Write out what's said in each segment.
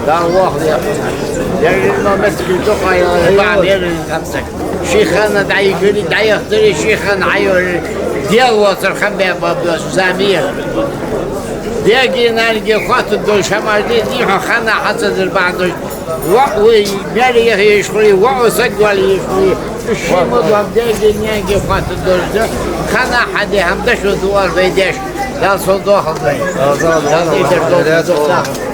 لا واحد يا يعني ما مسك الدقة بعد يرد خمسة شيخنا دعي يقولي دعي يختاري شيخنا عيو ديال وصل خمبة سامية ديجي نالجي خاطر دول شمالي دي خنا حسد البعض وعوي مالي يشغلي وعو سجولي يشغلي الشيء مضام ديجي نالجي خاطر دول خنا حد هم دشوا دوار بيدش لا صدق خضري لا تقدر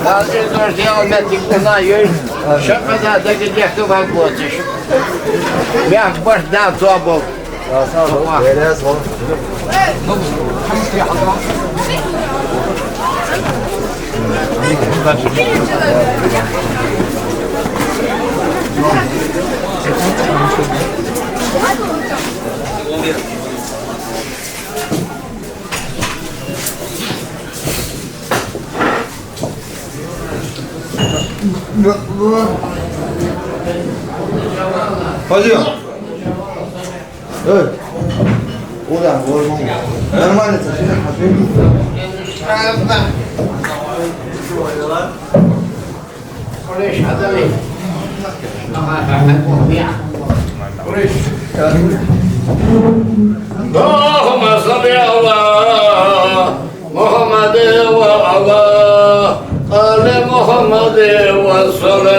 هذه الأشياء التي كنا يوم شقنا دقيقة يكتبها قوتش يكبر دام صابو Hacı. Evet. Ulan olmam. Normalde taşıyla hafif. اللهم صل على محمد وعلى آل محمد وسلم